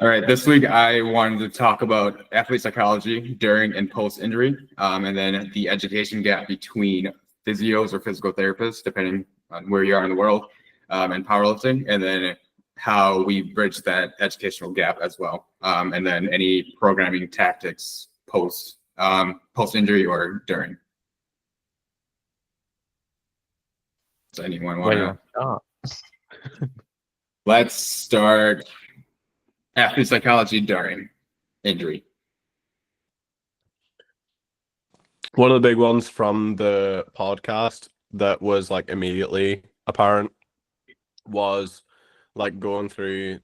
All right, this week I wanted to talk about athlete psychology during and post injury, and then the education gap between physios or physical therapists, depending on where you are in the world, and powerlifting, and then how we bridge that educational gap as well, and then any programming tactics post injury or during. Does anyone want to start? Let's start athlete psychology during injury. One of the big ones from the podcast that was like immediately apparent was like going through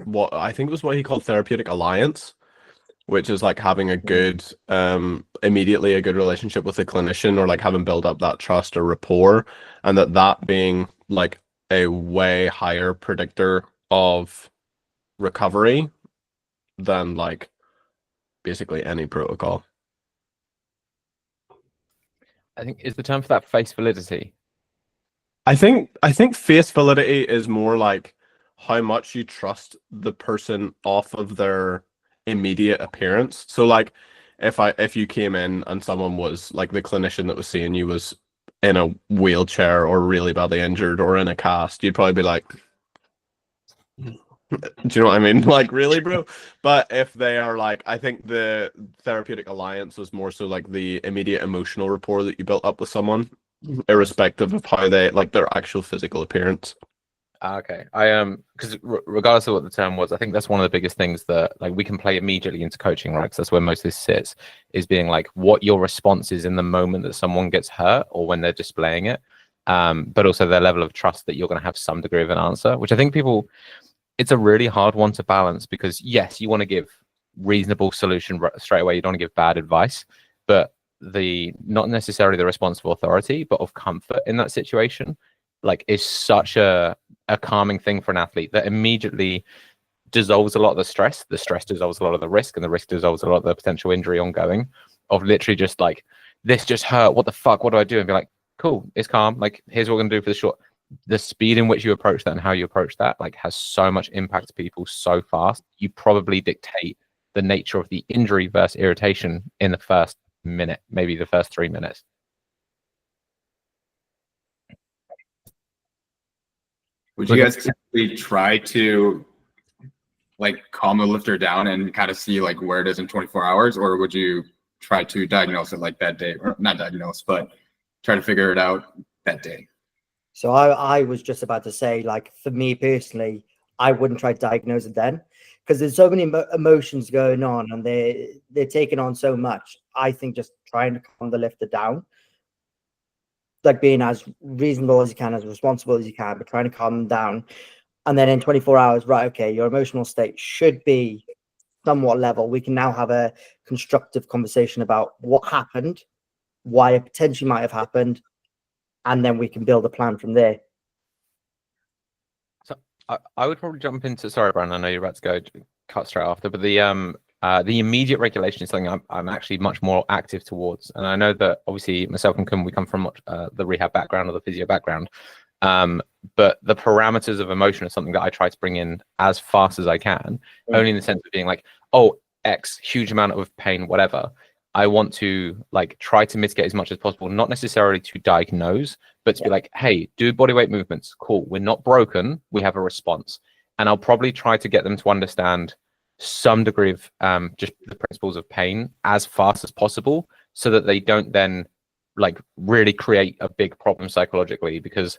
what I think was what he called therapeutic alliance, which is like having a good immediately a good relationship with a clinician, or like having built up that trust or rapport, and that being like a way higher predictor of recovery than like basically any protocol. I think is the term for that face validity. I think face validity is more like how much you trust the person off of their immediate appearance. So like if you came in and someone was like the clinician that was seeing you was in a wheelchair or really badly injured or in a cast, you'd probably be like, do you know what I mean? Like, really, bro? But if they are like, I think the therapeutic alliance was more so like the immediate emotional rapport that you built up with someone, irrespective of how they like their actual physical appearance. Okay, because regardless of what the term was, I think that's one of the biggest things that like we can play immediately into coaching, right? Because that's where most of this sits, is being like what your response is in the moment that someone gets hurt or when they're displaying it, but also their level of trust that you're going to have some degree of an answer, which I think it's a really hard one to balance, because yes, you want to give reasonable solution straight away. You don't want to give bad advice, but not necessarily the responsible authority, but of comfort in that situation, like is such a calming thing for an athlete that immediately dissolves a lot of the stress. The stress dissolves a lot of the risk, and the risk dissolves a lot of the potential injury ongoing of literally just like, this just hurt. What the fuck? What do I do? And be like, cool, it's calm. Like, here's what we're going to do for the short. The speed in which you approach that and how you approach that like has so much impact to people so fast. You probably dictate the nature of the injury versus irritation in the first minute, maybe the first 3 minutes. Would you guys typically try to like calm the lifter down and kind of see like where it is in 24 hours, or would you try to diagnose it like that day, or not diagnose, but try to figure it out that day? So I was just about to say, like, for me personally, I wouldn't try to diagnose it then, because there's so many emotions going on and they're taking on so much. I think just trying to calm the lifter down, like being as reasonable as you can, as responsible as you can, but trying to calm them down. And then in 24 hours, right, okay, your emotional state should be somewhat level. We can now have a constructive conversation about what happened, why it potentially might have happened, and then we can build a plan from there. So I would probably jump into, sorry, Brandon, I know you're about to go cut straight after, but the immediate regulation is something I'm actually much more active towards. And I know that obviously myself and Kim, we come from the rehab background or the physio background. But the parameters of emotion is something that I try to bring in as fast as I can, only in the sense of being like, oh, X, huge amount of pain, whatever. I want to like try to mitigate as much as possible, not necessarily to diagnose, but to be like, hey, do body weight movements. Cool. We're not broken. We have a response. And I'll probably try to get them to understand some degree of just the principles of pain as fast as possible, so that they don't then like really create a big problem psychologically, because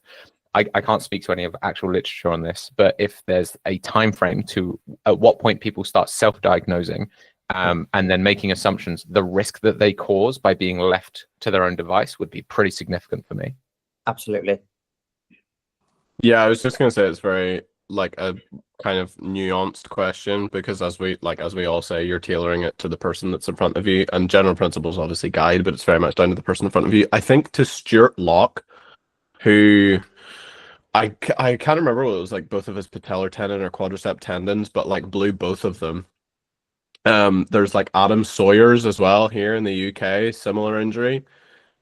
I can't speak to any of actual literature on this, but if there's a time frame to at what point people start self-diagnosing and then making assumptions, the risk that they cause by being left to their own device would be pretty significant for me. Absolutely. Yeah, I was just gonna say it's very like a kind of nuanced question, because as we all say, you're tailoring it to the person that's in front of you, and general principles obviously guide, but it's very much down to the person in front of you. I think to Stuart Locke, who I can't remember what it was, like both of his patellar tendon or quadricep tendons, but like blew both of them. There's like Adam Sawyer's as well here in the UK, similar injury,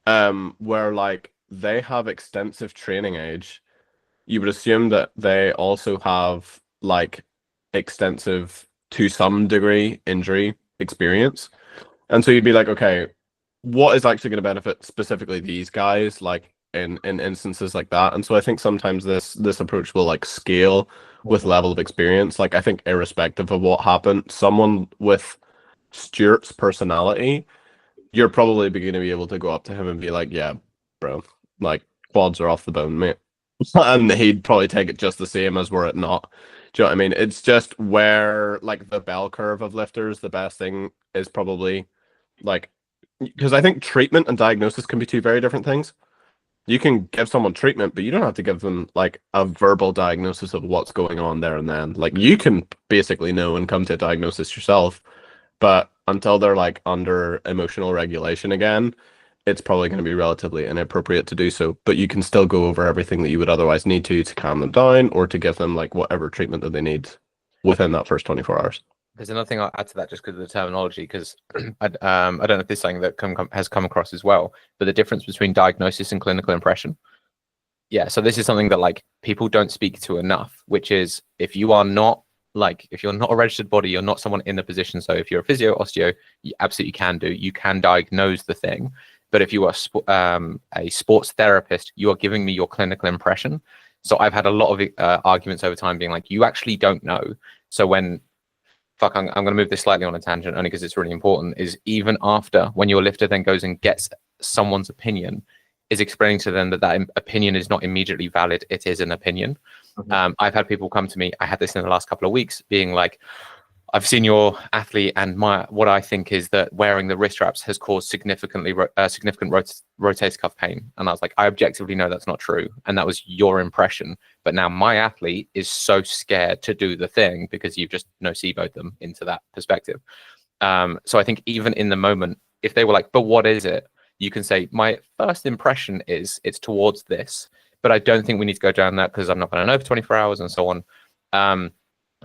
where like they have extensive training age. You would assume that they also have like extensive, to some degree, injury experience. And so you'd be like, okay, what is actually going to benefit specifically these guys, like in instances like that? And so I think sometimes this approach will like scale with level of experience. Like I think irrespective of what happened, someone with Stuart's personality, you're probably going to be able to go up to him and be like, yeah, bro, like quads are off the bone, mate. And he'd probably take it just the same as were it not. Do you know what I mean? It's just where like the bell curve of lifters, the best thing is probably like, because I think treatment and diagnosis can be two very different things. You can give someone treatment, but you don't have to give them like a verbal diagnosis of what's going on there and then. Like you can basically know and come to a diagnosis yourself, but until they're like under emotional regulation again, it's probably going to be relatively inappropriate to do so. But you can still go over everything that you would otherwise need to calm them down or to give them like whatever treatment that they need within that first 24 hours. There's another thing I'll add to that just because of the terminology, because I don't know if this is something that has come across as well, but the difference between diagnosis and clinical impression. Yeah, so this is something that like people don't speak to enough, which is if you're not a registered body, you're not someone in the position. So if you're a physio, osteo, you absolutely can do. You can diagnose the thing. But if you are a sports therapist, you are giving me your clinical impression. So I've had a lot of arguments over time being like, you actually don't know. So when I'm going to move this slightly on a tangent only because it's really important, is even after when your lifter then goes and gets someone's opinion, is explaining to them that opinion is not immediately valid. It is an opinion. Mm-hmm. I've had people come to me, I had this in the last couple of weeks, being like, I've seen your athlete and what I think is that wearing the wrist straps has caused significant rotator cuff pain. And I was like, I objectively know that's not true. And that was your impression. But now my athlete is so scared to do the thing because you've just noceboed them into that perspective. So I think even in the moment, if they were like, but what is it? You can say, my first impression is it's towards this, but I don't think we need to go down that because I'm not going to know for 24 hours and so on.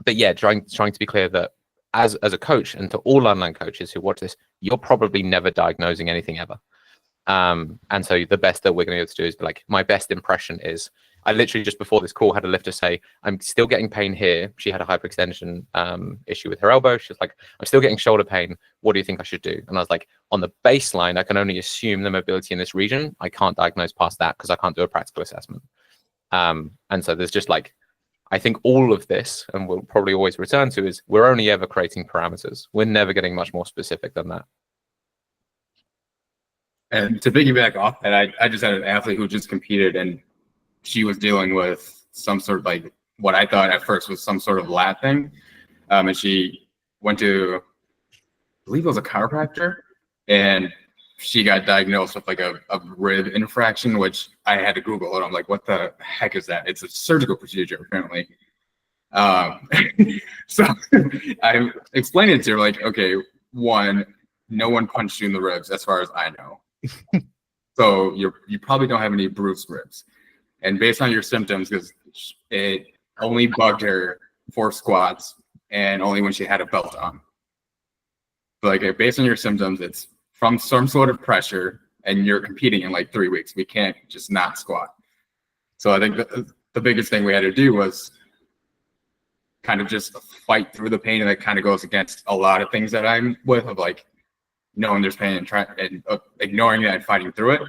But yeah, trying to be clear that as a coach and to all online coaches who watch this, you're probably never diagnosing anything ever. And so the best that we're going to be able to do is be like, my best impression is, I literally just before this call had a lifter say, I'm still getting pain here. She had a hyperextension issue with her elbow. She was like, I'm still getting shoulder pain. What do you think I should do? And I was like, on the baseline, I can only assume the mobility in this region. I can't diagnose past that because I can't do a practical assessment. And so there's just like, I think all of this, and we'll probably always return to, is we're only ever creating parameters. We're never getting much more specific than that. And to piggyback off that, I just had an athlete who just competed and she was dealing with some sort of like what I thought at first was some sort of lat thing. And she went to, I believe it was a chiropractor, and she got diagnosed with like a rib infraction, which I had to Google it. I'm like, what the heck is that? It's a surgical procedure, apparently. So I explained it to her, like, okay, one, no one punched you in the ribs, as far as I know. So you probably don't have any bruised ribs. And based on your symptoms, because it only bugged her for squats and only when she had a belt on. So like based on your symptoms, it's from some sort of pressure, and you're competing in like 3 weeks. We can't just not squat. So I think the biggest thing we had to do was kind of just fight through the pain, and that kind of goes against a lot of things that I'm with, of like knowing there's pain and ignoring that and fighting through it.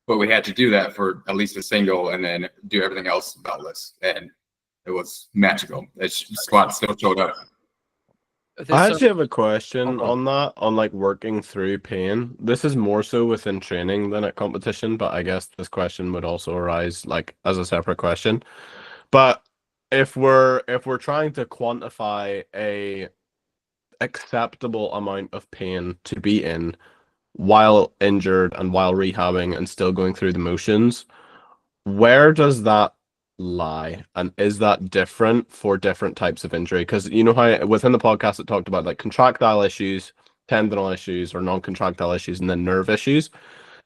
But we had to do that for at least a single, and then do everything else beltless, and it was magical. Squat still showed up. I actually have a question on that, on like working through pain. This is more so within training than at competition, but I guess this question would also arise like as a separate question. But if we're trying to quantify a acceptable amount of pain to be in while injured and while rehabbing and still going through the motions, where does that lie, and is that different for different types of injury? Because you know how within the podcast it talked about like contractile issues, tendonal issues, or non-contractile issues, and then nerve issues.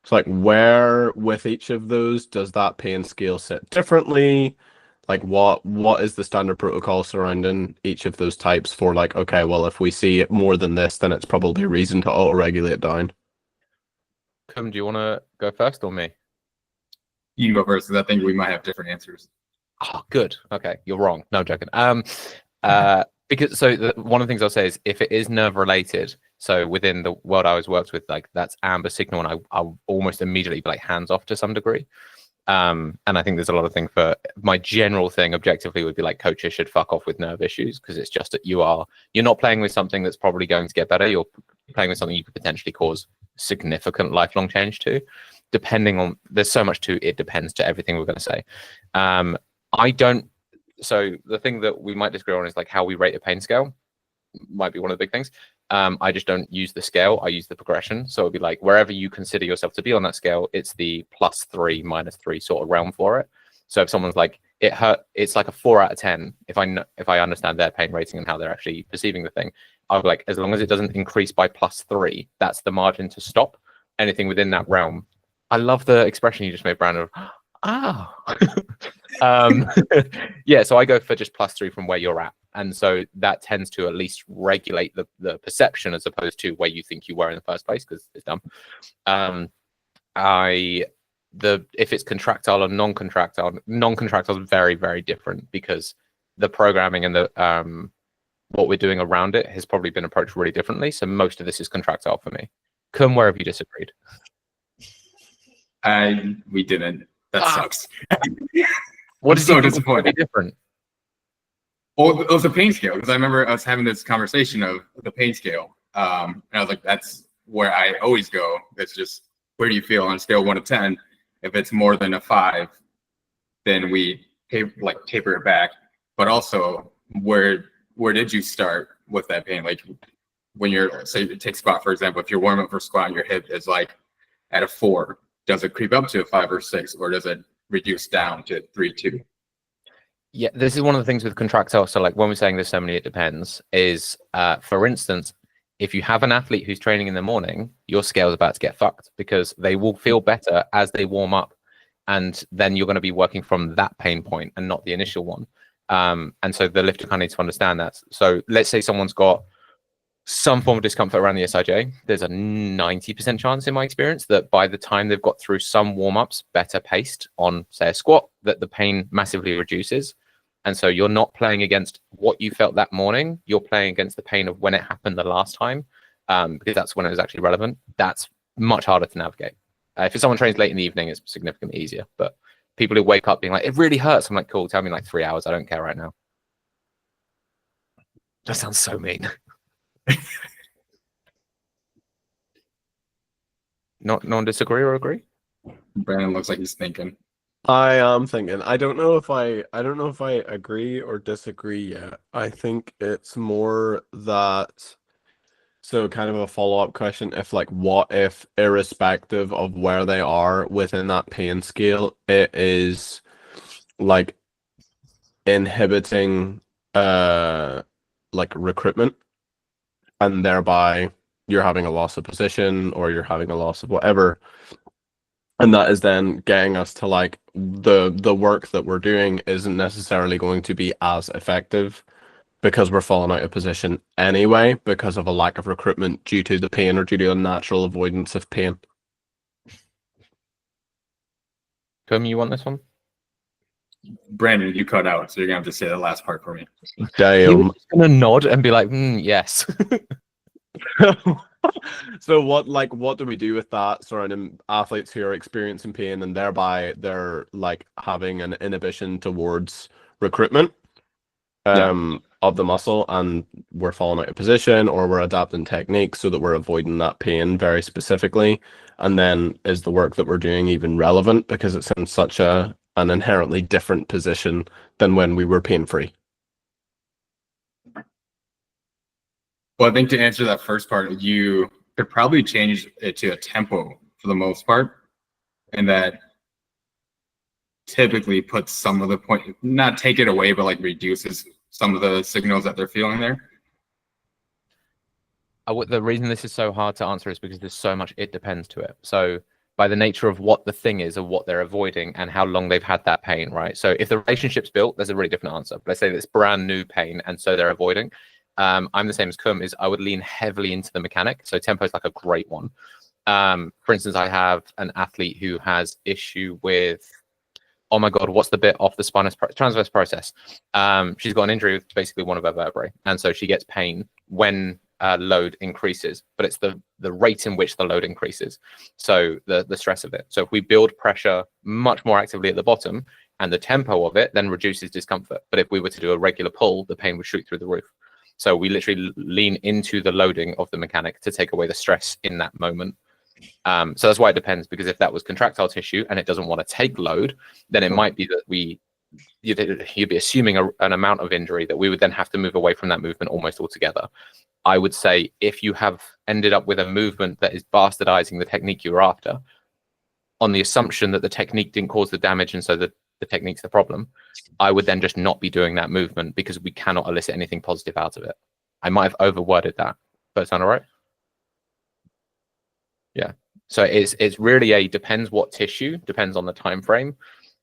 So like where with each of those does that pain scale sit differently? Like what is the standard protocol surrounding each of those types for like, okay, well, if we see it more than this, then it's probably a reason to auto-regulate down? Do you want to go first or me? You can go first, because I think we might have different answers. Oh, good. Okay, you're wrong. No, I'm joking. Because one of the things I'll say is if it is nerve related, so within the world I always worked with, like that's amber signal, and I'll almost immediately be like hands off to some degree. And I think there's a lot of things for my general thing objectively would be like coaches should fuck off with nerve issues, because it's just that you're not playing with something that's probably going to get better. You're playing with something you could potentially cause significant lifelong change to, depending on, there's so much to it depends to everything we're going to say. I don't, so the thing that we might disagree on is like how we rate a pain scale might be one of the big things. I just don't use the scale, I use the progression. So it'd be like wherever you consider yourself to be on that scale, it's the +3, -3 sort of realm for it. So if someone's like, it hurt, it's like a 4 out of 10. If I understand their pain rating and how they're actually perceiving the thing, I'll be like, as long as it doesn't increase by +3, that's the margin to stop. Anything within that realm. I love the expression you just made, Brandon. Ah, yeah. So I go for just +3 from where you're at, and so that tends to at least regulate the perception as opposed to where you think you were in the first place, because it's dumb. If it's contractile or non-contractile is very, very different, because the programming and the what we're doing around it has probably been approached really differently. So most of this is contractile for me. Come, where have you disagreed? We didn't. That sucks. What is is so disappointing? Different. Well, it was a pain scale, because I remember us having this conversation of the pain scale, and I was like, "That's where I always go. It's just where do you feel on a scale of 1 to 10? If it's more than a 5, then we taper it back. But also, where did you start with that pain? Like when you're, say, take squat for example. If you're warming up for squat, and your hip is like at a 4. Does it creep up to a 5 or 6, or does it reduce down to 3, 2? Yeah, this is one of the things with contractile. So like when we're saying there's so many, it depends, is for instance, if you have an athlete who's training in the morning, your scale is about to get fucked, because they will feel better as they warm up. And then you're going to be working from that pain point and not the initial one. And so the lifter kind of needs to understand that. So let's say someone's got some form of discomfort around the SIJ. There's a 90% chance in my experience that by the time they've got through some warm-ups better paced on, say, a squat, that the pain massively reduces. And so you're not playing against what you felt that morning, you're playing against the pain of when it happened the last time, because that's when it was actually relevant. That's much harder to navigate. If someone trains late in the evening, it's significantly easier. But people who wake up being like, it really hurts, I'm like, cool, tell me like 3 hours, I don't care right now. That sounds so mean. No disagree or agree? Brandon looks like he's thinking. I am thinking. I don't know if I agree or disagree yet. I think it's more that, so kind of a follow-up question, if like what if irrespective of where they are within that pain scale, it is like inhibiting like recruitment, and thereby you're having a loss of position or you're having a loss of whatever. And that is then getting us to like the work that we're doing isn't necessarily going to be as effective because we're falling out of position anyway because of a lack of recruitment due to the pain or due to a natural avoidance of pain. Tom, you want this one? Brandon, you cut out, so you're gonna have to say the last part for me. Damn. You're just gonna nod and be like, yes. So what do we do with that surrounding athletes who are experiencing pain and thereby they're like having an inhibition towards recruitment of the muscle, and we're falling out of position or we're adapting techniques so that we're avoiding that pain very specifically? And then is the work that we're doing even relevant because it's in such an inherently different position than when we were pain free? Well, I think to answer that first part, you could probably change it to a tempo for the most part, and that typically puts some of the point, not take it away, but like reduces some of the signals that they're feeling there. The reason this is so hard to answer is because there's so much it depends to it. So by the nature of what the thing is or what they're avoiding and how long they've had that pain, right? So if the relationship's built, there's a really different answer. But let's say it's brand new pain and so they're avoiding. I'm the same as Kum, is I would lean heavily into the mechanic. So tempo is like a great one. For instance, I have an athlete who has issue with oh my God, what's the bit off the spinous transverse process? She's got an injury with basically one of her vertebrae. And so she gets pain when load increases, but it's the rate in which the load increases. So the stress of it. So if we build pressure much more actively at the bottom, and the tempo of it then reduces discomfort. But if we were to do a regular pull, the pain would shoot through the roof. So we literally lean into the loading of the mechanic to take away the stress in that moment. So that's why it depends, because if that was contractile tissue and it doesn't want to take load, then it might be that you'd be assuming an amount of injury that we would then have to move away from that movement almost altogether. I would say if you have ended up with a movement that is bastardizing the technique you were after, on the assumption that the technique didn't cause the damage and so the technique's the problem, I would then just not be doing that movement because we cannot elicit anything positive out of it. I might have overworded that, but sound all right? Yeah. So it's really depends what tissue, depends on the time frame.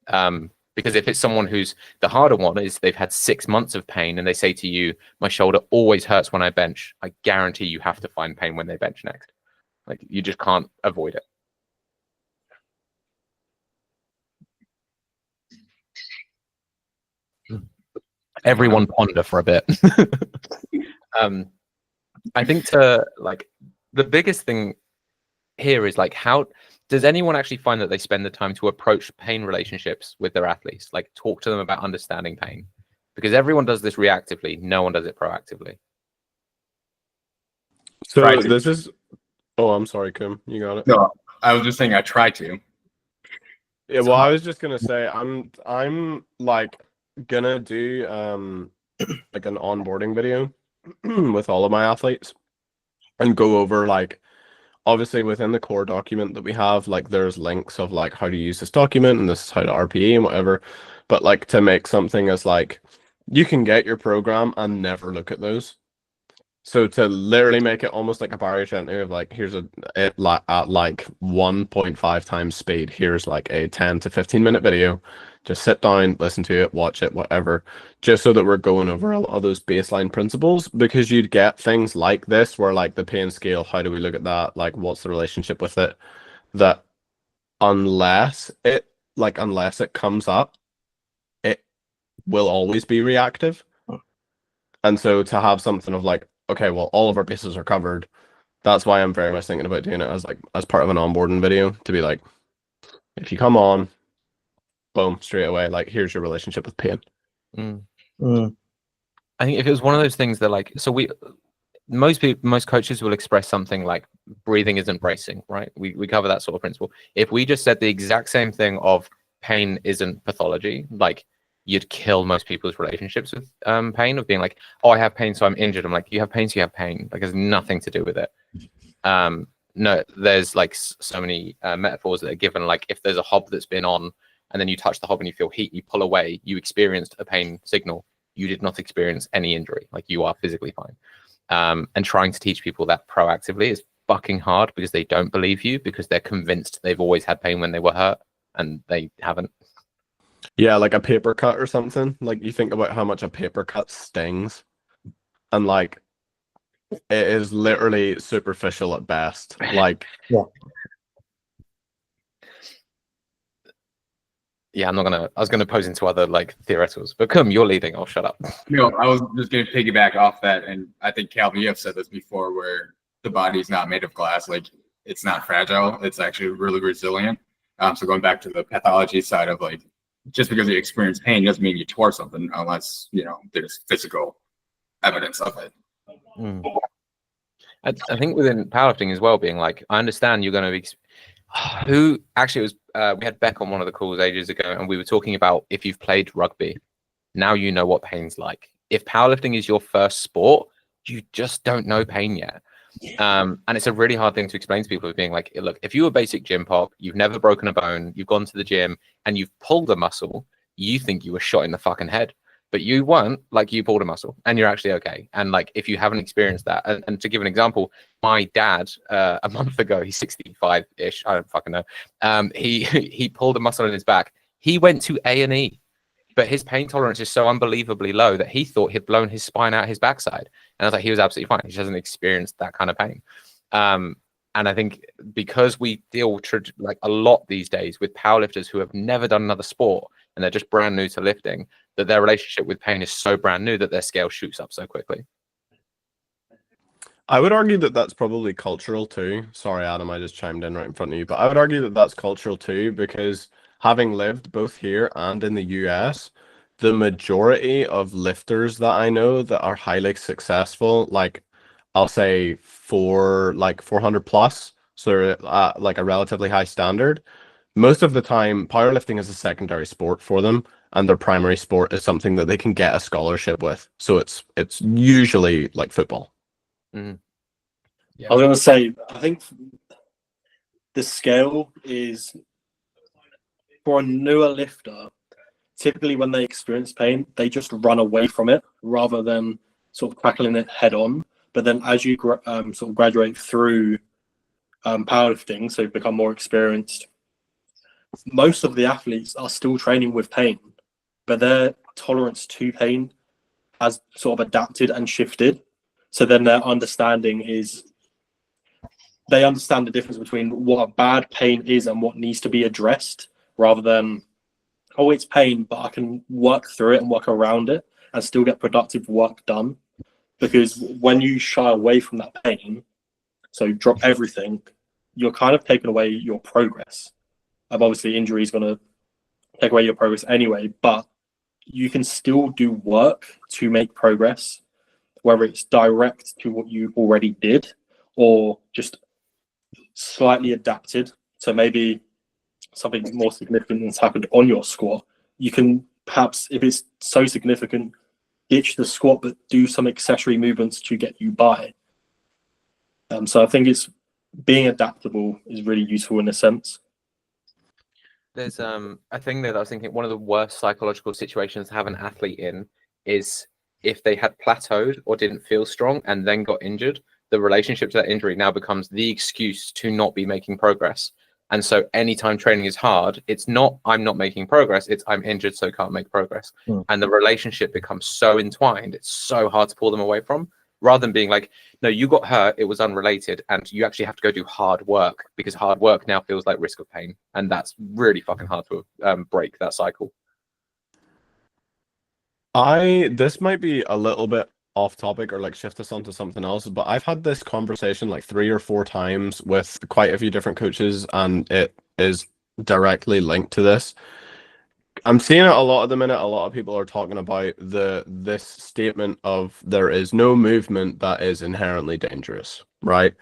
Because if it's someone who's the harder one is they've had 6 months of pain and they say to you, my shoulder always hurts when I bench, I guarantee you have to find pain when they bench next. Like you just can't avoid it. Everyone ponder for a bit. I think the biggest thing here is like, how does anyone actually find that they spend the time to approach pain relationships with their athletes? Like talk to them about understanding pain, because everyone does this reactively. No one does it proactively. So this is, oh, I'm sorry, Kim, you got it. No, I was just saying I try to. Yeah, well, I was just gonna say I'm like gonna do like an onboarding video with all of my athletes and go over like, obviously within the core document that we have, like there's links of like how to use this document and this is how to RPE and whatever, but like to make something as like you can get your program and never look at those. So to literally make it almost like a barrier to entry of like, here's at like 1.5 times speed, here's like a 10 to 15 minute video. Just sit down, listen to it, watch it, whatever, just so that we're going over all those baseline principles, because you'd get things like this where like the pain scale, how do we look at that? Like what's the relationship with it? That unless it comes up, it will always be reactive. And so to have something of like, okay, well, all of our bases are covered. That's why I'm very much thinking about doing it as part of an onboarding video, to be like, if you come on, boom, straight away, like here's your relationship with pain. I think if it was one of those things that like, so most coaches will express something like breathing isn't bracing, right? We cover that sort of principle. If we just said the exact same thing of pain isn't pathology, like you'd kill most people's relationships with pain, of being like, oh, I have pain, so I'm injured. I'm like, you have pain, so you have pain. Like, there's nothing to do with it. No, there's like so many metaphors that are given. Like, if there's a hob that's been on, and then you touch the hob and you feel heat, you pull away, you experienced a pain signal. You did not experience any injury. Like, you are physically fine. And trying to teach people that proactively is fucking hard, because they don't believe you, because they're convinced they've always had pain when they were hurt, and they haven't. Yeah, like a paper cut or something. Like you think about how much a paper cut stings, and like it is literally superficial at best. Like yeah, I was gonna pose into other like theoreticals, but come, you're leading. I'll shut up. No, I was just going to piggyback off that, and I think Calvin, you have said this before, where the body's not made of glass. Like, it's not fragile. It's actually really resilient. So going back to the pathology side of like, just because you experience pain doesn't mean you tore something, unless there's physical evidence of it. I think within powerlifting as well, being like, I understand you're going to be. Who actually was? We had Beck on one of the calls ages ago, and we were talking about if you've played rugby, now you know what pain's like. If powerlifting is your first sport, you just don't know pain yet. And it's a really hard thing to explain to people, being like, look, if you're a basic gym pop, you've never broken a bone, you've gone to the gym and you've pulled a muscle, you think you were shot in the fucking head, but you weren't. Like, you pulled a muscle and you're actually okay. And like, if you haven't experienced that, and to give an example, my dad a month ago, he's 65-ish, I don't fucking know, he pulled a muscle in his back. He went to A&E, but his pain tolerance is so unbelievably low that he thought he'd blown his spine out his backside. And I was like, he was absolutely fine. He just hasn't experienced that kind of pain. And I think because we deal like a lot these days with powerlifters who have never done another sport and they're just brand new to lifting, that their relationship with pain is so brand new that their scale shoots up so quickly. I would argue that that's probably cultural too. Sorry, Adam, I just chimed in right in front of you. But I would argue that that's cultural too, because having lived both here and in the US, the majority of lifters that I know that are highly successful, like I'll say 400 plus, so they're at like a relatively high standard. Most of the time, powerlifting is a secondary sport for them, and their primary sport is something that they can get a scholarship with. So it's usually like football. Mm. I was going to say, I think the scale is for a newer lifter. Typically, when they experience pain, they just run away from it rather than sort of tackling it head on. But then, as you sort of graduate through powerlifting, so you become more experienced, most of the athletes are still training with pain, but their tolerance to pain has sort of adapted and shifted. So then their understanding is, they understand the difference between what a bad pain is and what needs to be addressed, rather than, oh, it's pain, but I can work through it and work around it and still get productive work done. Because when you shy away from that pain, so drop everything, you're kind of taking away your progress. Obviously, injury is going to take away your progress anyway, but you can still do work to make progress, whether it's direct to what you already did or just slightly adapted. So maybe something more significant has happened on your squat. You can perhaps, if it's so significant, ditch the squat, but do some accessory movements to get you by. So I think it's being adaptable is really useful in a sense. There's a thing that I was thinking, one of the worst psychological situations to have an athlete in is if they had plateaued or didn't feel strong and then got injured. The relationship to that injury now becomes the excuse to not be making progress. And so anytime training is hard, it's not I'm not making progress, it's I'm injured so can't make progress. And the relationship becomes so entwined, it's so hard to pull them away from, rather than being like, no, you got hurt, it was unrelated, and you actually have to go do hard work, because hard work now feels like risk of pain. And that's really fucking hard to break that cycle. This might be a little bit off topic or like shift us onto something else, but I've had this conversation like 3 or 4 times with quite a few different coaches, and it is directly linked to this. I'm seeing it a lot at the minute. A lot of people are talking about this statement of there is no movement that is inherently dangerous, right?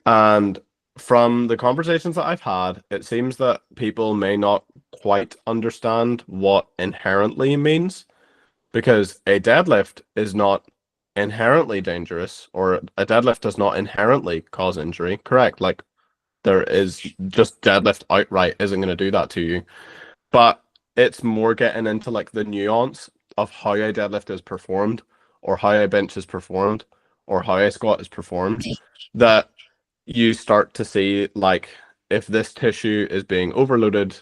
And from the conversations that I've had, it seems that people may not quite understand what inherently means, because a deadlift is not inherently dangerous, or a deadlift does not inherently cause injury. Correct. Like, there is just deadlift outright isn't going to do that to you. But it's more getting into like the nuance of how a deadlift is performed, or how a bench is performed, or how a squat is performed, that you start to see, like, if this tissue is being overloaded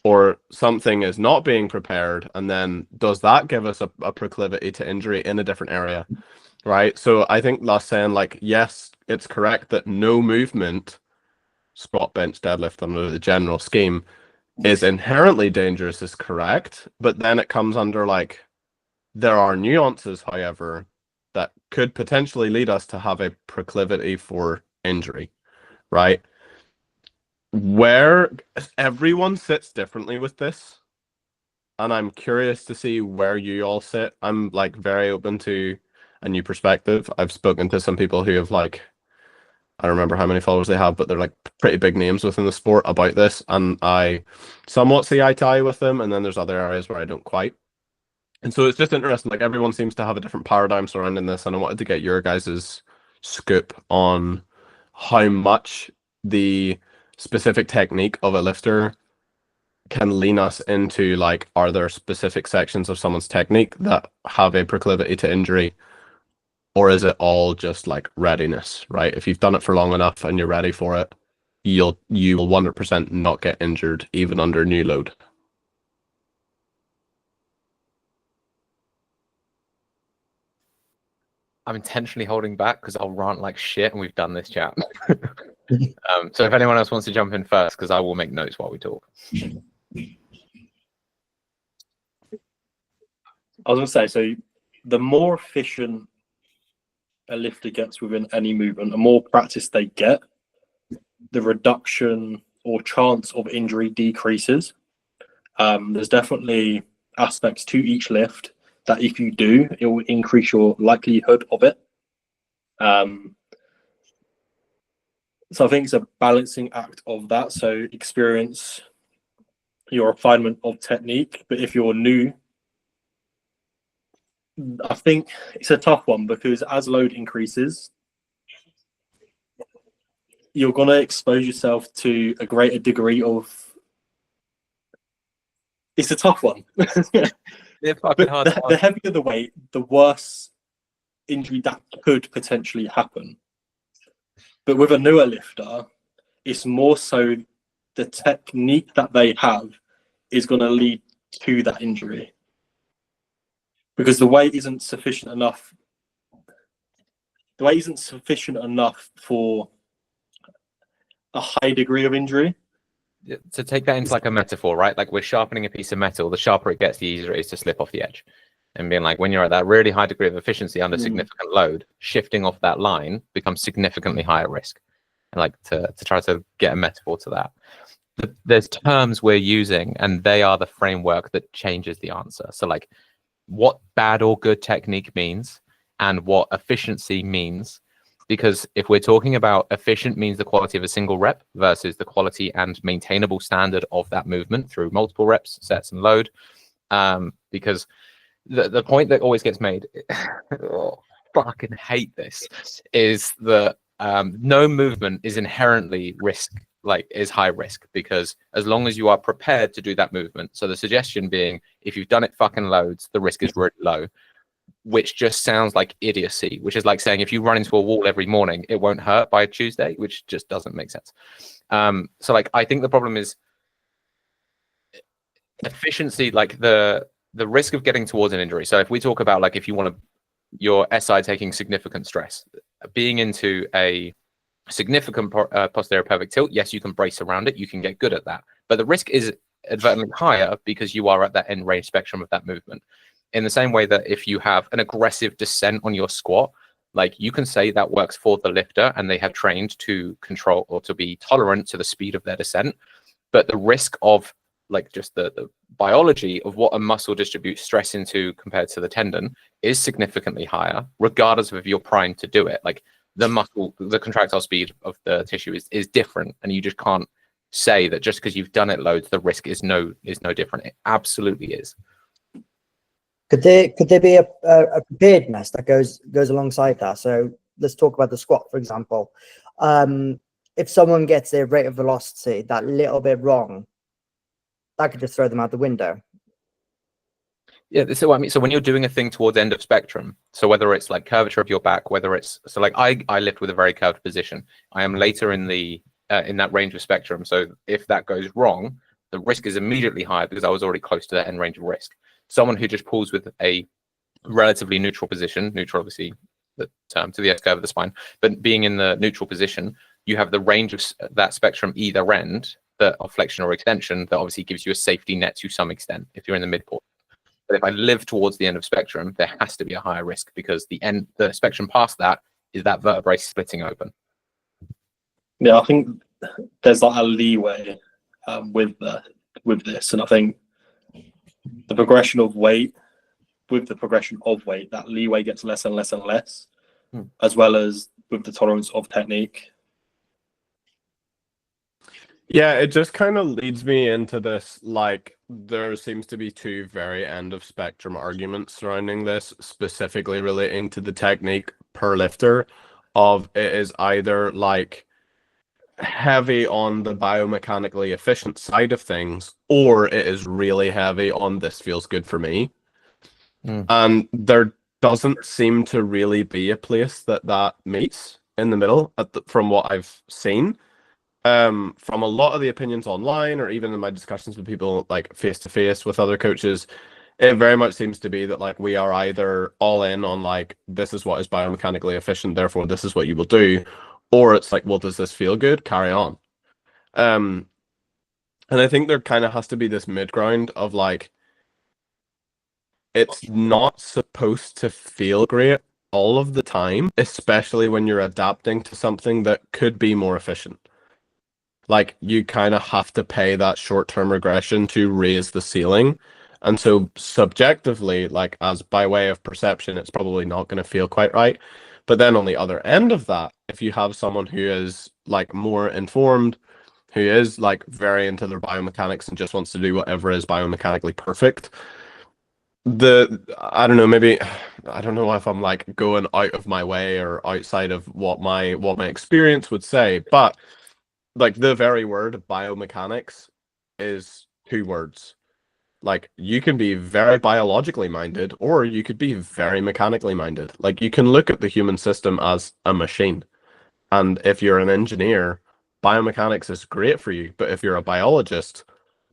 or something is not being prepared, and then does that give us a proclivity to injury in a different area, right? So I think that's saying, like, yes, it's correct that no movement, squat, bench, deadlift under the general scheme, is inherently dangerous is correct, but then it comes under like, there are nuances, however, that could potentially lead us to have a proclivity for injury, right? Where everyone sits differently with this, and I'm curious to see where you all sit. I'm like very open to a new perspective. I've spoken to some people who have like, I don't remember how many followers they have, but they're like pretty big names within the sport about this, and I somewhat see eye to eye with them, and then there's other areas where I don't quite. And so it's just interesting, like everyone seems to have a different paradigm surrounding this, and I wanted to get your guys' scoop on how much the specific technique of a lifter can lean us into, like, are there specific sections of someone's technique that have a proclivity to injury, or is it all just like readiness, right? If you've done it for long enough and you're ready for it, you will 100% not get injured even under new load. I'm intentionally holding back because I'll rant like shit, and we've done this, chat. So if anyone else wants to jump in first, because I will make notes while we talk. I was going to say, so the more efficient a lifter gets within any movement, the more practice they get, the reduction or chance of injury decreases. There's definitely aspects to each lift that if you do, it will increase your likelihood of it. So I think it's a balancing act of that. So experience, your refinement of technique. But if you're new, I think it's a tough one because as load increases, you're going to expose yourself to a greater degree of. It's a tough one. But the heavier the weight, the worse injury that could potentially happen. But with a newer lifter, it's more so the technique that they have is going to lead to that injury. Because the weight isn't sufficient enough. The weight isn't sufficient enough for a high degree of injury. To take that into like a metaphor, right? Like we're sharpening a piece of metal. The sharper it gets, the easier it is to slip off the edge. And being like, when you're at that really high degree of efficiency under significant load, shifting off that line becomes significantly higher risk. And like to try to get a metaphor to that. There's terms we're using, and they are the framework that changes the answer. So like what bad or good technique means and what efficiency means. Because if we're talking about efficient means the quality of a single rep versus the quality and maintainable standard of that movement through multiple reps, sets, and load. Because the point that always gets made, fucking hate this, is that no movement is inherently is high risk, because as long as you are prepared to do that movement. So the suggestion being, if you've done it fucking loads, the risk is really low, which just sounds like idiocy, which is like saying if you run into a wall every morning, it won't hurt by Tuesday, which just doesn't make sense. So like, I think the problem is efficiency, like the risk of getting towards an injury. So if we talk about like, if you want your SI taking significant stress, being into a significant posterior pelvic tilt, yes, you can brace around it, you can get good at that, but the risk is advertently higher because you are at that end range spectrum of that movement. In the same way that if you have an aggressive descent on your squat, like you can say that works for the lifter and they have trained to control or to be tolerant to the speed of their descent, but the risk of like just the biology of what a muscle distributes stress into compared to the tendon is significantly higher, regardless of if you're primed to do it. Like the muscle, the contractile speed of the tissue is different, and you just can't say that just because you've done it loads, the risk is no different. It absolutely is. Could there be a preparedness that goes alongside that? So let's talk about the squat, for example. If someone gets their rate of velocity that little bit wrong, that could just throw them out the window. Yeah, this is what I mean. So when you're doing a thing towards end of spectrum, so whether it's like curvature of your back, whether it's so like I lift with a very curved position. I am later in the in that range of spectrum. So if that goes wrong, the risk is immediately higher because I was already close to that end range of risk. Someone who just pulls with a relatively neutral position, neutral obviously the term to the S curve of the spine, but being in the neutral position, you have the range of that spectrum either end of flexion or extension that obviously gives you a safety net to some extent if you're in the midpoint. But if I live towards the end of spectrum, there has to be a higher risk because the spectrum past that is that vertebrae splitting open. Yeah, I think there's like a leeway with this, and I think the progression of weight, that leeway gets less and less and less, as well as with the tolerance of technique. Yeah, it just kind of leads me into this, like, there seems to be two very end of spectrum arguments surrounding this, specifically relating to the technique per lifter, of it is either like heavy on the biomechanically efficient side of things, or it is really heavy on this feels good for me. And there doesn't seem to really be a place that meets in the middle from what I've seen. From a lot of the opinions online, or even in my discussions with people like face to face with other coaches, it very much seems to be that like we are either all in on like this is what is biomechanically efficient, therefore this is what you will do, or it's like, well, does this feel good? Carry on. And I think there kind of has to be this mid ground of like, it's not supposed to feel great all of the time, especially when you're adapting to something that could be more efficient. Like, you kind of have to pay that short-term regression to raise the ceiling. And so subjectively, like, as by way of perception, it's probably not going to feel quite right. But then on the other end of that, if you have someone who is like more informed, who is like very into their biomechanics and just wants to do whatever is biomechanically perfect, I don't know, maybe I don't know if I'm like going out of my way or outside of what my experience would say, but like the very word biomechanics is 2 words. Like, you can be very biologically minded, or you could be very mechanically minded. Like, you can look at the human system as a machine. And if you're an engineer, biomechanics is great for you. But if you're a biologist,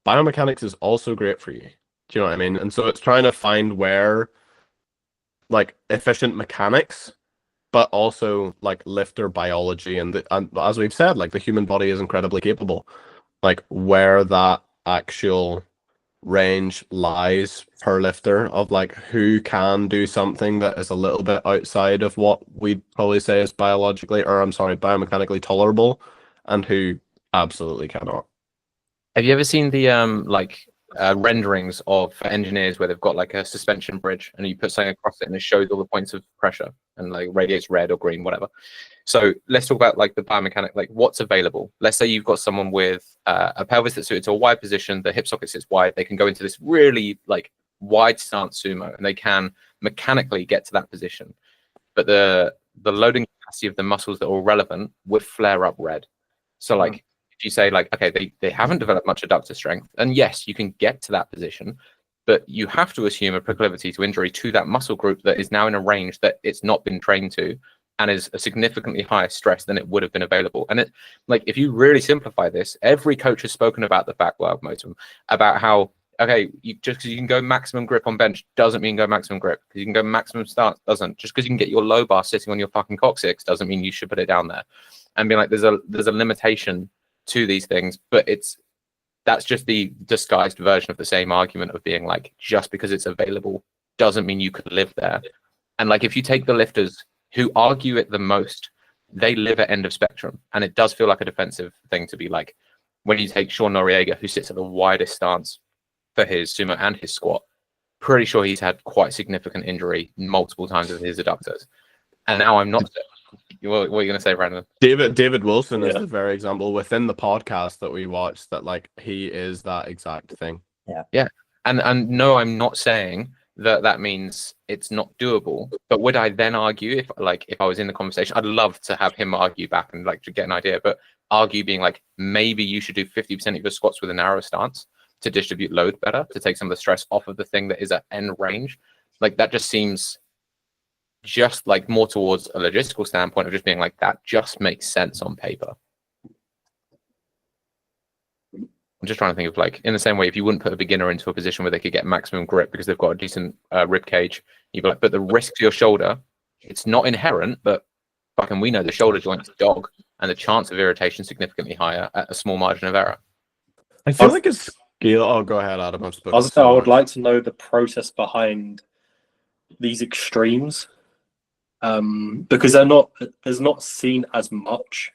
biomechanics is also great for you. Do you know what I mean? And so it's trying to find where, like, efficient mechanics, but also like lifter biology, and as we've said, like, the human body is incredibly capable. Like, where that actual range lies per lifter of like who can do something that is a little bit outside of what we'd probably say is biomechanically tolerable, and who absolutely cannot. Have you ever seen the renderings of engineers where they've got like a suspension bridge and you put something across it and it shows all the points of pressure and like radiates red or green, whatever? So let's talk about like the biomechanic, like what's available. Let's say you've got someone with a pelvis that's suited to a wide position, the hip socket sits wide, they can go into this really like wide stance sumo and they can mechanically get to that position. But the loading capacity of the muscles that are relevant would flare up red. So like, if you say like, okay, they haven't developed much adductor strength, and yes, you can get to that position, but you have to assume a proclivity to injury to that muscle group that is now in a range that it's not been trained to and is a significantly higher stress than it would have been available. And it, like, if you really simplify this, every coach has spoken about the back work motum, about how, okay, just because you can go maximum grip on bench doesn't mean go maximum grip. Because you can go maximum stance doesn't. Just because you can get your low bar sitting on your fucking coccyx doesn't mean you should put it down there. And be like, there's a limitation to these things, but that's just the disguised version of the same argument of being like, just because it's available doesn't mean you could live there. And like, if you take the lifters who argue it the most, they live at end of spectrum. And it does feel like a defensive thing to be like, when you take Sean Noriega, who sits at the widest stance for his sumo and his squat, pretty sure he's had quite significant injury multiple times with his adductors. And now I'm not. What are you going to say, Brandon? David Wilson is the very example within the podcast that we watched that like he is that exact thing. Yeah. And no, I'm not saying that means it's not doable. But would I then argue if I was in the conversation, I'd love to have him argue back and like to get an idea, but argue being like, maybe you should do 50% of your squats with a narrow stance to distribute load better, to take some of the stress off of the thing that is at end range. Like, that just seems just like more towards a logistical standpoint of just being like, that just makes sense on paper. I'm just trying to think of like, in the same way, if you wouldn't put a beginner into a position where they could get maximum grip because they've got a decent rib cage, you'd be like, but the risk to your shoulder, it's not inherent, but fucking we know the shoulder joint's dog, and the chance of irritation significantly higher at a small margin of error. I feel like it's skill. Oh, go ahead, Adam. I would like to know the process behind these extremes, because there's not seen as much.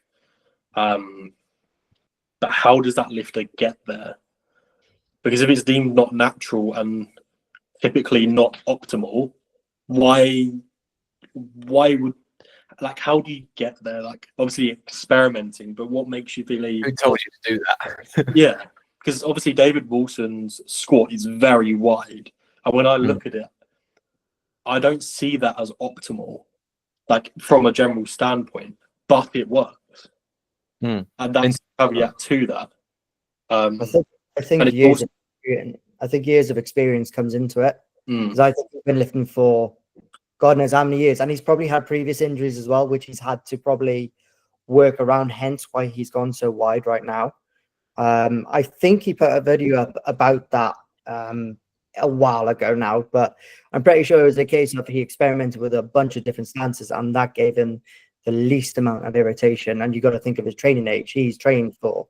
But how does that lifter get there? Because if it's deemed not natural and typically not optimal, why would, like, how do you get there? Like, obviously experimenting, but what makes you believe? Who told you to do that? Yeah, because obviously David Wilson's squat is very wide, and when I look at it, I don't see that as optimal, like from a general standpoint, but it works. And that's the caveat to that. I think years of experience comes into it. Because I think he's been lifting for God knows how many years, and he's probably had previous injuries as well, which he's had to probably work around. Hence why he's gone so wide right now. I think he put a video up about that a while ago now, but I'm pretty sure it was a case of he experimented with a bunch of different stances, and that gave him the least amount of irritation. And you got to think of his training age. He's trained for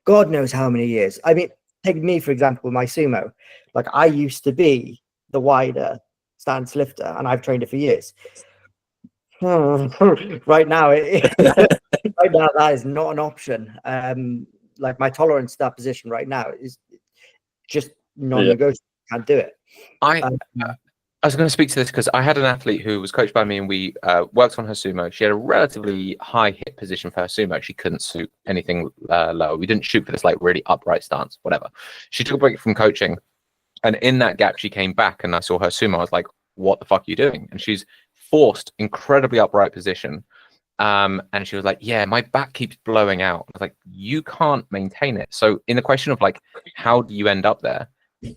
God knows how many years. I mean, take me, for example, with my sumo. Like, I used to be the wider stance lifter, and I've trained it for years. Right now, right now, that is not an option. Like, my tolerance to that position right now is just non-negotiable. Can't do it. I was going to speak to this because I had an athlete who was coached by me, and we worked on her sumo. She had a relatively high hip position for her sumo. She couldn't suit anything lower. We didn't shoot for this like really upright stance, whatever. She took a break from coaching, and in that gap, she came back, and I saw her sumo. I was like, "What the fuck are you doing?" And she's forced incredibly upright position. And she was like, "Yeah, my back keeps blowing out." I was like, "You can't maintain it." So in the question of like, how do you end up there?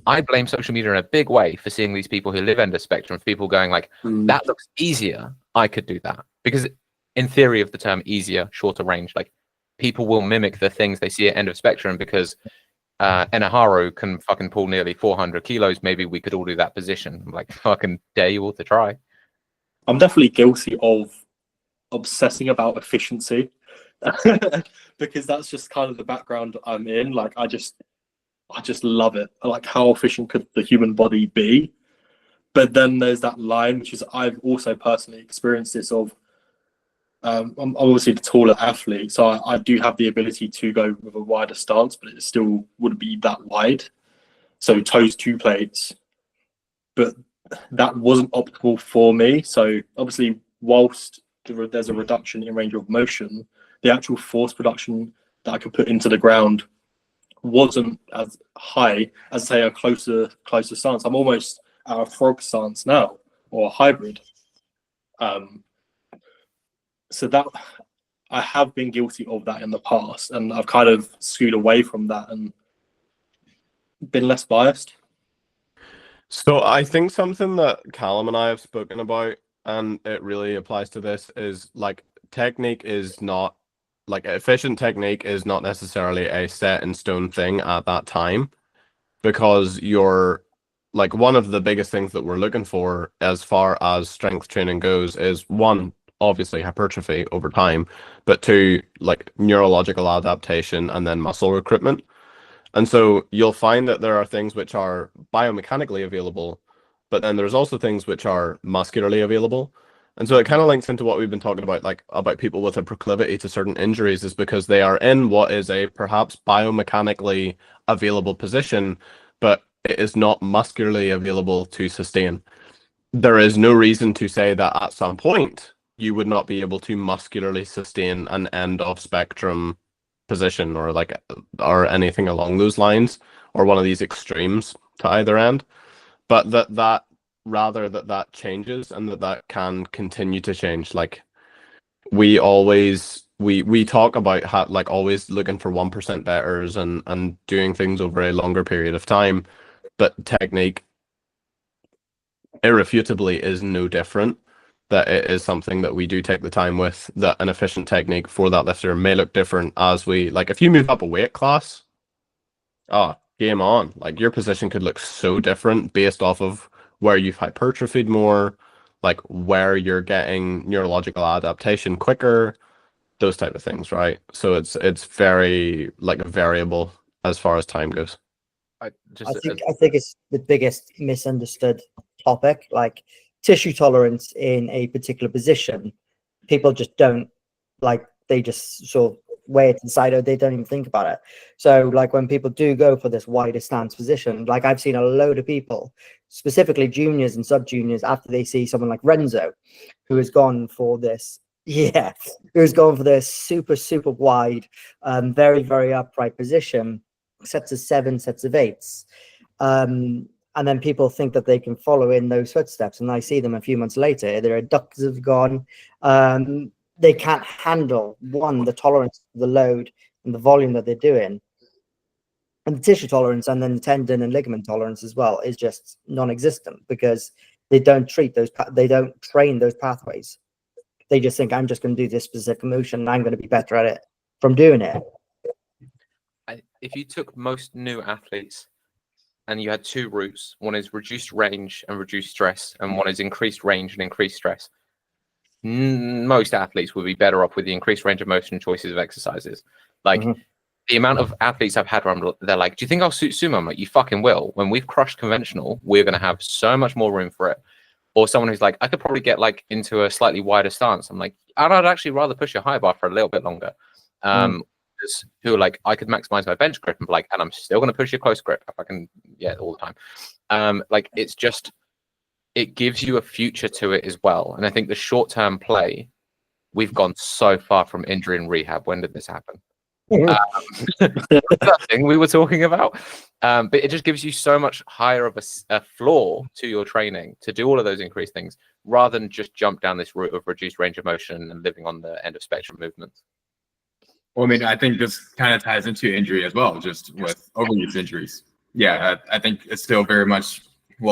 I blame social media in a big way for seeing these people who live end of spectrum, people going like, that looks easier, I could do that. Because in theory of the term easier, shorter range, like people will mimic the things they see at end of spectrum because Enaharu can fucking pull nearly 400 kilos. Maybe we could all do that position. I'm like, fucking dare you all to try. I'm definitely guilty of obsessing about efficiency because that's just kind of the background I'm in. Like, I just love it. I like how efficient could the human body be. But then there's that line, which is I've also personally experienced this of, I'm obviously the taller athlete, so I do have the ability to go with a wider stance, but it still wouldn't be that wide. So toes to plates. But that wasn't optimal for me. So obviously, whilst there's a reduction in range of motion, the actual force production that I could put into the ground wasn't as high as, say, a closer stance. I'm almost at a frog stance now, or a hybrid. So that I have been guilty of that in the past, and I've kind of skewed away from that and been less biased. So I think something that Callum and I have spoken about, and it really applies to this, is like technique is not like efficient technique is not necessarily a set in stone thing at that time, because you're like one of the biggest things that we're looking for as far as strength training goes is one, obviously hypertrophy over time, but two, like neurological adaptation and then muscle recruitment. And so you'll find that there are things which are biomechanically available, but then there's also things which are muscularly available. And so it kind of links into what we've been talking about, like about people with a proclivity to certain injuries, is because they are in what is a perhaps biomechanically available position, but it is not muscularly available to sustain. There is no reason to say that at some point you would not be able to muscularly sustain an end of spectrum position or like or anything along those lines, or one of these extremes to either end, but that rather that changes and that can continue to change. Like we always we talk about how like always looking for 1% betters and doing things over a longer period of time, but technique irrefutably is no different. That it is something that we do take the time with, that an efficient technique for that lifter may look different as we, like if you move up a weight class, game on. Like your position could look so different based off of where you've hypertrophied more, like where you're getting neurological adaptation quicker, those type of things, right? So it's very like variable as far as time goes. I think it's the biggest misunderstood topic. Like tissue tolerance in a particular position, people just don't like. They just sort of weigh it to the side, or they don't even think about it. So, like when people do go for this wider stance position, like I've seen a load of people, specifically juniors and sub juniors, after they see someone like Renzo, who has gone for this. Yeah, who's gone for this super wide, very very upright position, sets of 7, sets of 8s, and then people think that they can follow in those footsteps, and I see them a few months later, their adductors have gone. They can't handle the tolerance of the load and the volume that they're doing, and the tissue tolerance, and then the tendon and ligament tolerance as well is just non-existent because they don't treat those. They don't train those pathways. They just think I'm just going to do this specific motion and I'm going to be better at it from doing it. If you took most new athletes and you had 2 routes, one is reduced range and reduced stress, and one is increased range and increased stress, most athletes would be better off with the increased range of motion choices of exercises. Like the amount of athletes I've had where they're like, do you think I'll suit sumo? I'm like, you fucking will. When we've crushed conventional, we're going to have so much more room for it. Or someone who's like, I could probably get like into a slightly wider stance. I'm like, I'd actually rather push your high bar for a little bit longer. Who are like, I could maximize my bench grip and like, and I'm still going to push your close grip if I can, all the time. Like it's just, it gives you a future to it as well. And I think the short-term play, we've gone so far from injury and rehab. When did this happen? That thing we were talking about. But it just gives you so much higher of a floor to your training to do all of those increased things rather than just jump down this route of reduced range of motion and living on the end of spectrum movements. Well, I mean, I think this kind of ties into injury as well, just with overuse injuries. Yeah, I think it still very much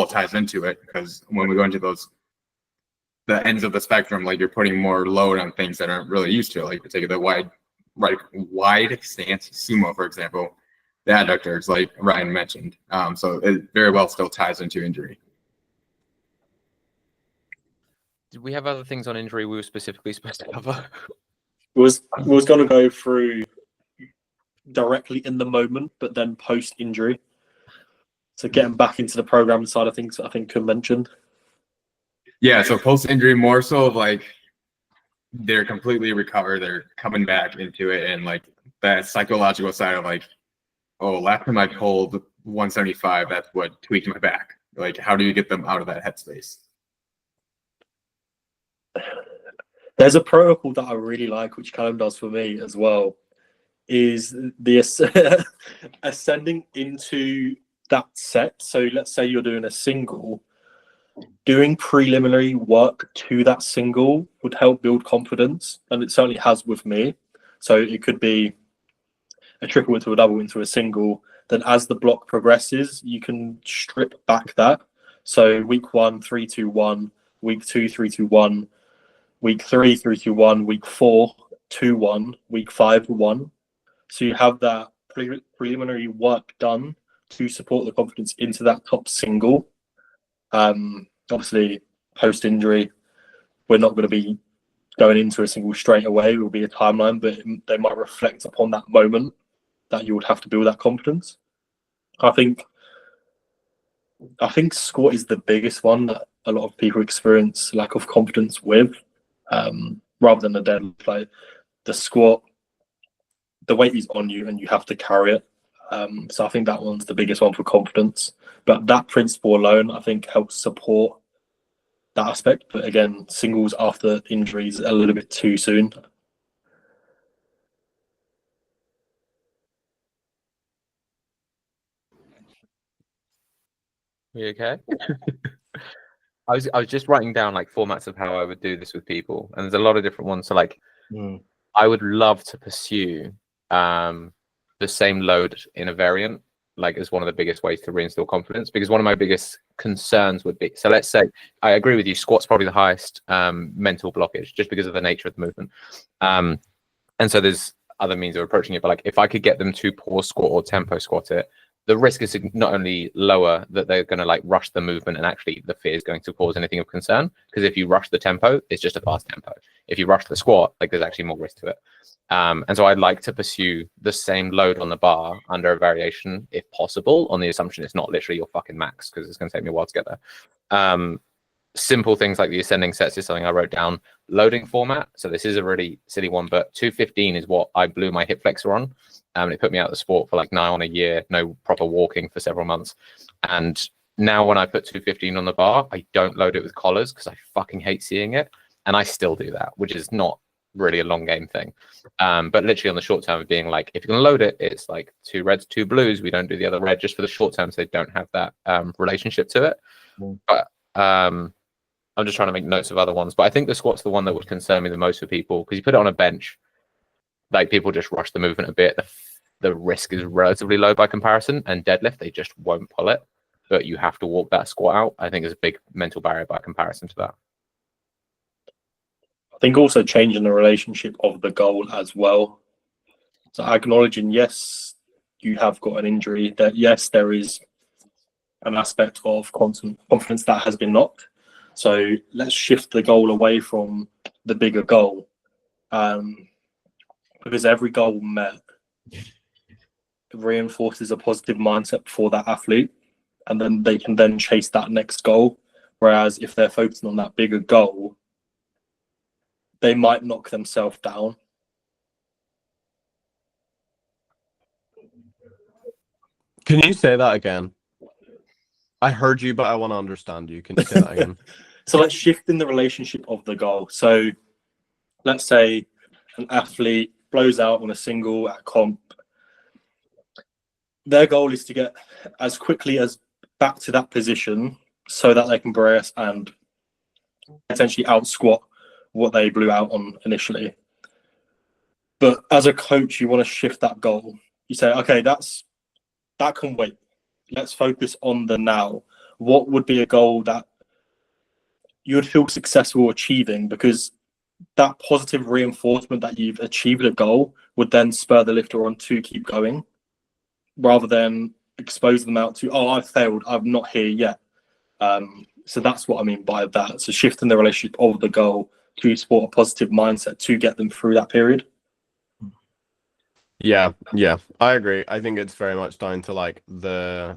ties into it, because when we go into the ends of the spectrum, like you're putting more load on things that aren't really used to it. Like you take the wide stance sumo, for example, the adductors, like Ryan mentioned. So it very well still ties into injury. Did we have other things on injury we were specifically supposed to cover? was going to go through directly in the moment, but then post injury. So getting back into the programming side of things, I think Kun mentioned. Yeah, so post injury more so of like they're completely recovered, they're coming back into it, and like that psychological side of like, oh, last time I pulled 175, that's what tweaked my back. Like, how do you get them out of that headspace? There's a protocol that I really like, which Callum does for me as well, is the ascending into that set. So let's say you're doing a single, doing preliminary work to that single would help build confidence, and it certainly has with me. So it could be a triple into a double into a single. Then as the block progresses, you can strip back that. So week 1, 3-2-1, week 2, 3-2-1, week 3, 3-2-1, week 4, 2-1, week 5, 1. So you have that preliminary work done to support the confidence into that top single. Obviously, post injury, we're not going to be going into a single straight away. It will be a timeline, but they might reflect upon that moment that you would have to build that confidence. I think squat is the biggest one that a lot of people experience lack of confidence with, rather than the deadlift. Like the squat, the weight is on you and you have to carry it. So I think that one's the biggest one for confidence. But that principle alone, I think, helps support that aspect. But again, singles after injuries a little bit too soon. You okay? I was just writing down like formats of how I would do this with people, and there's a lot of different ones. So like, I would love to pursue the same load in a variant, like as one of the biggest ways to reinstill confidence. Because one of my biggest concerns would be, so let's say I agree with you, squat's probably the highest mental blockage just because of the nature of the movement. And so there's other means of approaching it, but like if I could get them to pause squat or tempo squat it, the risk is not only lower that they're going to like rush the movement, and actually the fear is going to cause anything of concern. Because if you rush the tempo, it's just a fast tempo. If you rush the squat, like there's actually more risk to it. And so I'd like to pursue the same load on the bar under a variation, if possible, on the assumption it's not literally your fucking max, because it's going to take me a while to get there. Simple things like the ascending sets is something I wrote down. Loading format. So this is a really silly one, but 215 is what I blew my hip flexor on. It put me out of the sport for like nigh on a year, no proper walking for several months. And now when I put 215 on the bar, I don't load it with collars because I fucking hate seeing it. And I still do that, which is not really a long game thing. But literally on the short term of being like, if you're going to load it, it's like 2 reds, 2 blues. We don't do the other red just for the short term, so they don't have that relationship to it. But I'm just trying to make notes of other ones. But I think the squat's the one that would concern me the most for people, because you put it on a bench, like people just rush the movement a bit. The risk is relatively low by comparison, and deadlift, they just won't pull it. But you have to walk that squat out. I think is a big mental barrier by comparison to that. I think also changing the relationship of the goal as well. So acknowledging, yes, you have got an injury, that yes, there is an aspect of confidence that has been knocked. So let's shift the goal away from the bigger goal, because every goal met reinforces a positive mindset for that athlete, and then they can then chase that next goal. Whereas if they're focusing on that bigger goal, they might knock themselves down. Can you say that again? I heard you, but I want to understand you. Can you say that again? So let's shift in the relationship of the goal. So let's say an athlete blows out on a single at comp. Their goal is to get as quickly as back to that position so that they can progress and potentially out squat what they blew out on initially. But as a coach, you want to shift that goal. You say, okay, that can wait. Let's focus on the now. What would be a goal that you would feel successful achieving? Because that positive reinforcement that you've achieved a goal would then spur the lifter on to keep going, rather than expose them out to, oh, I've failed, I'm not here yet. So that's what I mean by that. So shifting the relationship of the goal to support a positive mindset to get them through that period. Yeah, I agree. I think it's very much down to like the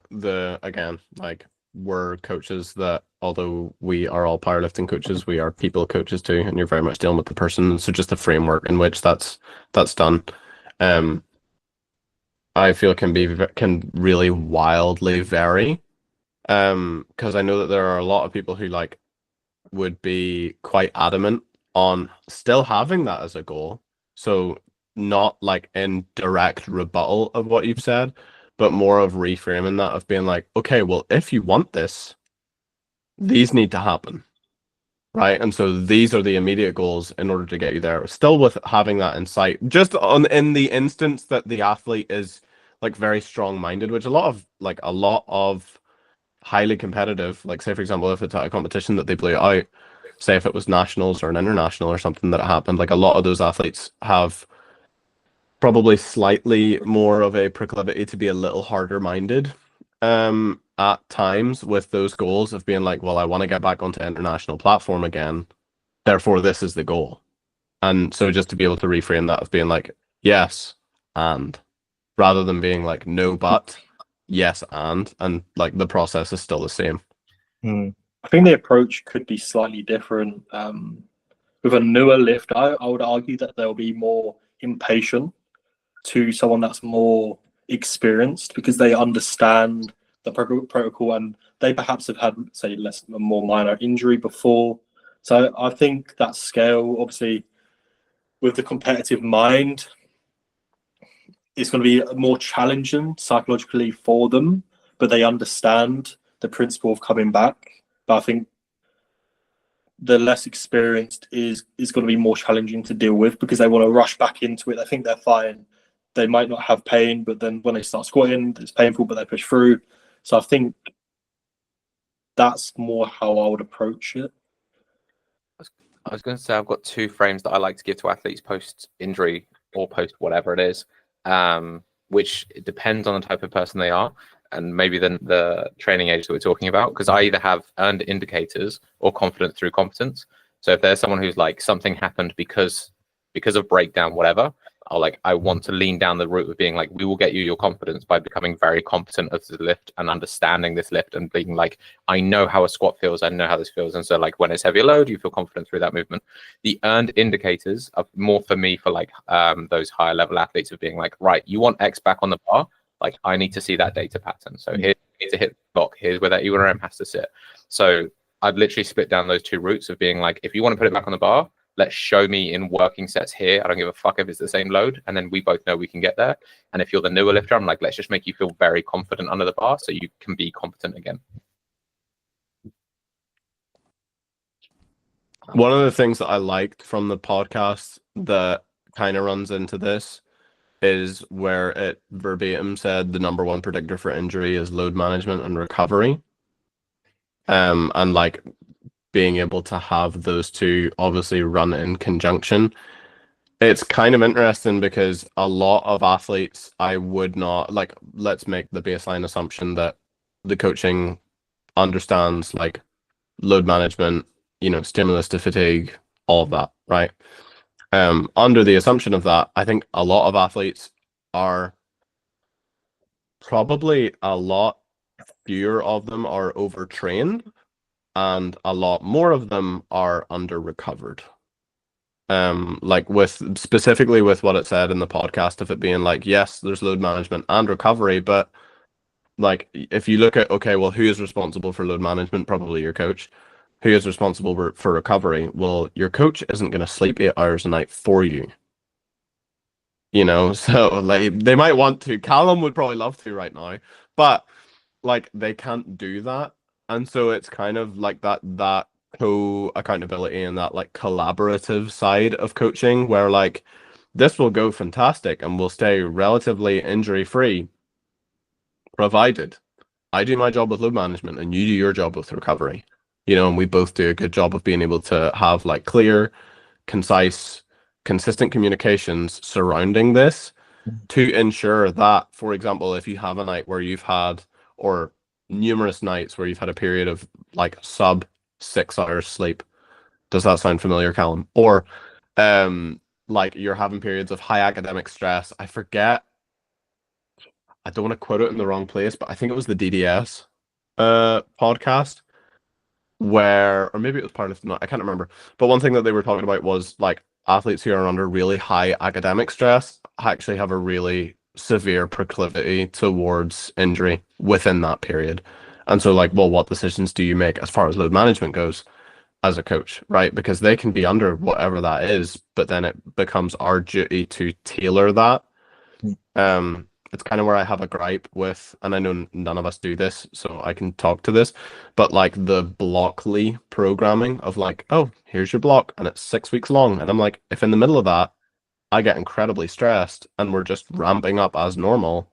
again, like we're coaches that, although we are all powerlifting coaches, we are people coaches too, and you're very much dealing with the person. So just the framework in which that's done, I feel can really wildly vary. Because I know that there are a lot of people who like would be quite adamant on still having that as a goal. So not like in direct rebuttal of what you've said, but more of reframing that of being like, okay, well, if you want this, these need to happen, right? And so these are the immediate goals in order to get you there. Still with having that in sight, just in the instance that the athlete is like very strong-minded, which a lot of highly competitive, like say for example, if it's at a competition that they blew out, say if it was nationals or an international or something that happened, like a lot of those athletes have probably slightly more of a proclivity to be a little harder minded at times with those goals of being like, well, I want to get back onto international platform again, therefore this is the goal. And so just to be able to reframe that of being like, yes, and rather than being like, no, but yes, and like the process is still the same. I think the approach could be slightly different. With a newer lift, I would argue that they'll be more impatient to someone that's more experienced, because they understand the protocol and they perhaps have had, say, a more minor injury before. So I think that scale, obviously, with the competitive mind, it's going to be more challenging psychologically for them, but they understand the principle of coming back. But I think the less experienced is going to be more challenging to deal with, because they want to rush back into it. They think they're fine. They might not have pain, but then when they start squatting, it's painful, but they push through. So I think that's more how I would approach it. I was going to say I've got two frames that I like to give to athletes post injury or post whatever it is, which depends on the type of person they are and maybe the training age that we're talking about. Because I either have earned indicators or confidence through competence. So if there's someone who's like something happened because of breakdown, whatever, I want to lean down the route of being like, we will get you your confidence by becoming very competent of the lift and understanding this lift and being like, I know how a squat feels, I know how this feels. And so like when it's heavier load, you feel confident through that movement. The earned indicators are more for me for like those higher level athletes of being like, right, you want X back on the bar, like I need to see that data pattern. So here you need to hit the block, here's where that URM has to sit. So I've literally split down those two routes of being like, if you want to put it back on the bar, let's show me in working sets here. I don't give a fuck if it's the same load. And then we both know we can get there. And if you're the newer lifter, I'm like, let's just make you feel very confident under the bar so you can be competent again. One of the things that I liked from the podcast that kind of runs into this is where it verbatim said the number one predictor for injury is load management and recovery. And like being able to have those two obviously run in conjunction. It's kind of interesting because a lot of athletes, I would not like, let's make the baseline assumption that the coaching understands like load management, stimulus to fatigue, all of that, right? Under the assumption of that, I think a lot of athletes are probably a lot fewer of them are overtrained and a lot more of them are under recovered. Like specifically with what it said in the podcast of it being like, yes, there's load management and recovery, but like if you look at, okay, well, who is responsible for load management? Probably your coach. Who is responsible for recovery? Well, your coach isn't going to sleep 8 hours a night for you. You know, so like they might want to. Callum would probably love to right now, but like they can't do that. And so it's kind of like that co-accountability and that like collaborative side of coaching where like this will go fantastic and we'll stay relatively injury free, provided I do my job with load management and you do your job with recovery. You know, and we both do a good job of being able to have like clear, concise, consistent communications surrounding this to ensure that, for example, if you have a night where you've had, or numerous nights where you've had a period of like sub 6 hours sleep, does that sound familiar, Callum? Or like you're having periods of high academic stress. I forget, I don't want to quote it in the wrong place, but I think it was the DDS podcast where, or maybe it was part of, no, I can't remember. But one thing that they were talking about was like athletes who are under really high academic stress actually have a really severe proclivity towards injury within that period. And so like, well, what decisions do you make as far as load management goes as a coach, right? Because they can be under whatever that is, but then it becomes our duty to tailor that. It's kind of where I have a gripe with, and I know none of us do this, so I can talk to this, but like the Blockly programming of like, oh, here's your block, and it's 6 weeks long. And I'm like, if in the middle of that, I get incredibly stressed and we're just ramping up as normal,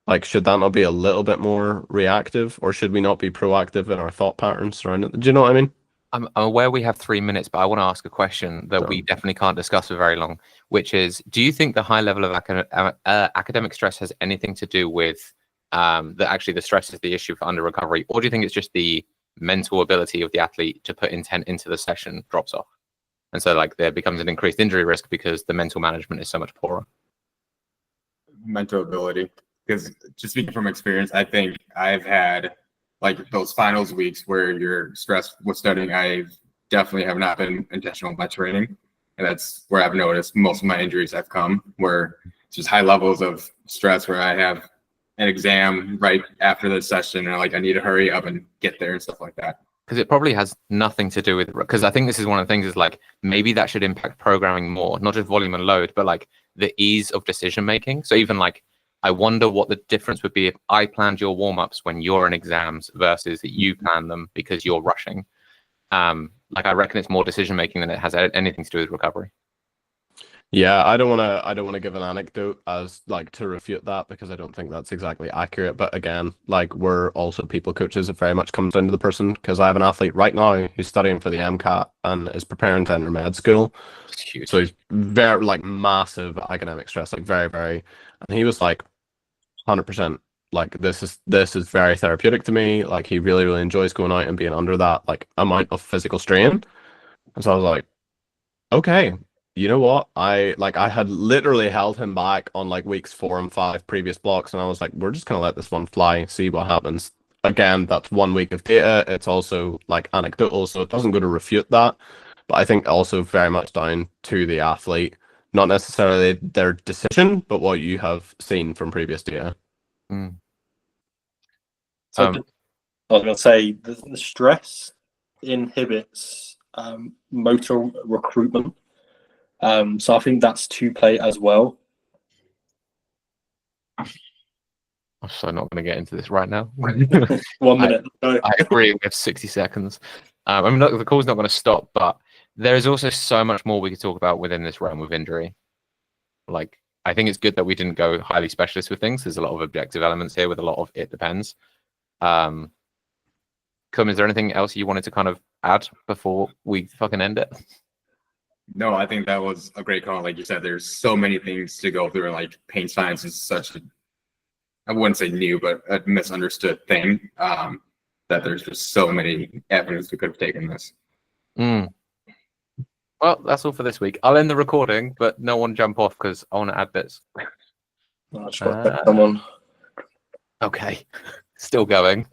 like, should that not be a little bit more reactive, or should we not be proactive in our thought patterns surrounding it? Do you know what I mean? I'm aware we have 3 minutes, but I want to ask a question that we definitely can't discuss for very long, which is, do you think the high level of academic stress has anything to do with the stress is the issue for under recovery, or do you think it's just the mental ability of the athlete to put intent into the session drops off? And so like there becomes an increased injury risk because the mental management is so much poorer. Mental ability, because just speaking from experience, I think I've had like those finals weeks where you're stressed with studying. I definitely have not been intentional with my training, and that's where I've noticed most of my injuries have come, where it's just high levels of stress where I have an exam right after the session and like I need to hurry up and get there and stuff like that. Because it probably has nothing to do with, because I think this is one of the things is like maybe that should impact programming more, not just volume and load, but like the ease of decision making. So even like I wonder what the difference would be if I planned your warm-ups when you're in exams versus that you plan them because you're rushing. Like I reckon it's more decision making than it has anything to do with recovery. Yeah, I don't want to give an anecdote as like to refute that, because I don't think that's exactly accurate. But again, like we're also people coaches. It very much comes down to the person, because I have an athlete right now who's studying for the MCAT and is preparing to enter med school. It's huge. So he's very like massive academic stress, like very, very, and he was like 100%. Like this is very therapeutic to me. Like he really, really enjoys going out and being under that like amount of physical strain. And so I was like, okay, you know what? I had literally held him back on like weeks 4 and 5 previous blocks, and I was like, we're just gonna let this one fly, see what happens. Again, that's 1 week of data. It's also like anecdotal, so it doesn't go to refute that. But I think also very much down to the athlete, not necessarily their decision, but what you have seen from previous data. Mm. So I was going to say the stress inhibits motor recruitment. So I think that's to play as well. I'm so not going to get into this right now. 1 minute. I agree. We have 60 seconds. I mean, look, the call's not going to stop, but there is also so much more we could talk about within this realm of injury. Like, I think it's good that we didn't go highly specialist with things. There's a lot of objective elements here with a lot of it depends. Kum, is there anything else you wanted to kind of add before we fucking end it? No, I think that was a great call. Like you said, there's so many things to go through, and like pain science is such a, I wouldn't say new, but a misunderstood thing, that there's just so many avenues we could have taken this. Well, that's all for this week. I'll end the recording, but no one jump off because I want to add bits. I just want to thank someone. Okay, still going.